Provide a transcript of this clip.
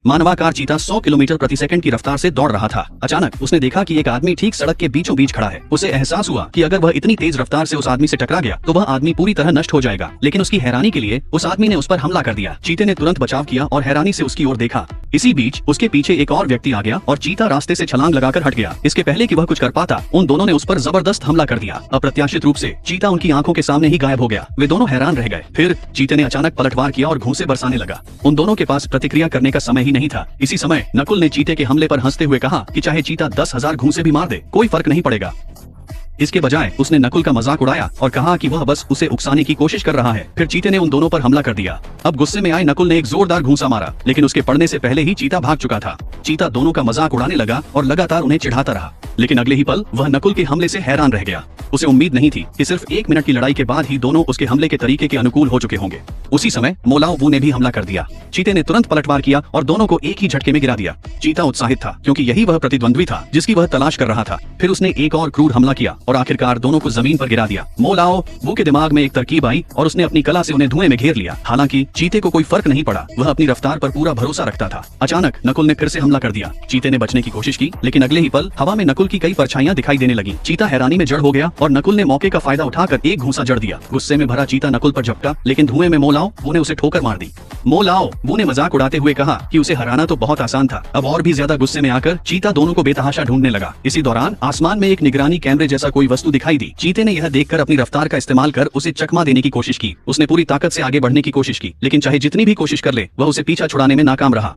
मानवाकार चीता 100 किलोमीटर प्रति सेकंड की रफ्तार से दौड़ रहा था। अचानक उसने देखा कि एक आदमी ठीक सड़क के बीचों बीच खड़ा है। उसे एहसास हुआ कि अगर वह इतनी तेज रफ्तार से उस आदमी से टकरा गया तो वह आदमी पूरी तरह नष्ट हो जाएगा। लेकिन उसकी हैरानी के लिए उस आदमी ने उस पर हमला कर दिया। चीते ने तुरंत बचाव किया और हैरानी से उसकी ओर देखा। इसी बीच उसके पीछे एक और व्यक्ति आ गया और चीता रास्ते से छलांग लगाकर हट गया। इसके पहले कि वह कुछ कर पाता, उन दोनों ने उस पर जबरदस्त हमला कर दिया। अप्रत्याशित रूप से चीता उनकी आंखों के सामने ही गायब हो गया। वे दोनों हैरान रह गए। फिर चीते ने अचानक पलटवार किया और घूंसे बरसाने लगा। उन दोनों के पास प्रतिक्रिया करने का समय ही नहीं था। इसी समय नकुल ने चीते के हमले पर हंसते हुए कहा कि चाहे चीता 10,000 घूंसे भी मार दे, कोई फर्क नहीं पड़ेगा। इसके बजाय उसने नकुल का मजाक उड़ाया और कहा कि वह बस उसे उकसाने की कोशिश कर रहा है। फिर चीते ने उन दोनों पर हमला कर दिया। अब गुस्से में आए नकुल ने एक जोरदार घूंसा मारा, लेकिन उसके पड़ने से पहले ही चीता भाग चुका था। चीता दोनों का मजाक उड़ाने लगा और लगातार उन्हें चिढ़ाता रहा। लेकिन अगले ही पल वह नकुल के हमले से हैरान रह गया। उसे उम्मीद नहीं थी कि सिर्फ 1 मिनट की लड़ाई के बाद ही दोनों उसके हमले के तरीके के अनुकूल हो चुके होंगे। उसी समय मोलाओ वू ने भी हमला कर दिया। चीते ने तुरंत पलटवार किया और दोनों को एक ही झटके में गिरा दिया। चीता उत्साहित था क्योंकि यही वह प्रतिद्वंद्वी था जिसकी वह तलाश कर रहा था। फिर उसने एक और क्रूर हमला किया और आखिरकार दोनों को जमीन पर गिरा दिया। मोलाओ वू के दिमाग में एक तरकीब आई और उसने अपनी कला से उन्हें धुएं में घेर लिया। हालांकि चीते को कोई फर्क नहीं पड़ा, वह अपनी रफ्तार पर पूरा भरोसा रखता था। अचानक नकुल ने फिर से हमला कर दिया। चीते ने बचने की कोशिश की, लेकिन अगले ही पल हवा में नकुल की कई परछाइयां दिखाई देने लगी। चीता हैरानी में जड़ हो गया और नकुल ने मौके का फायदा उठाकर एक घूंसा जड़ दिया। गुस्से में भरा चीता नकुल पर झपटा, लेकिन धुएं में मोलाओ वू ने उसे ठोकर मार दी। मोलाओ वू ने मजाक उड़ाते हुए कहा कि उसे हराना तो बहुत आसान था। अब और भी ज्यादा गुस्से में आकर चीता दोनों को बेतहाशा ढूंढने लगा। इसी दौरान आसमान में एक निगरानी कैमरे जैसा कोई वस्तु दिखाई दी। चीते ने यह देखकर अपनी रफ्तार का इस्तेमाल कर उसे चकमा देने की कोशिश की। उसने पूरी ताकत से आगे बढ़ने की कोशिश की, लेकिन चाहे जितनी भी कोशिश कर ले, वह उसे पीछा छुड़ाने में नाकाम रहा।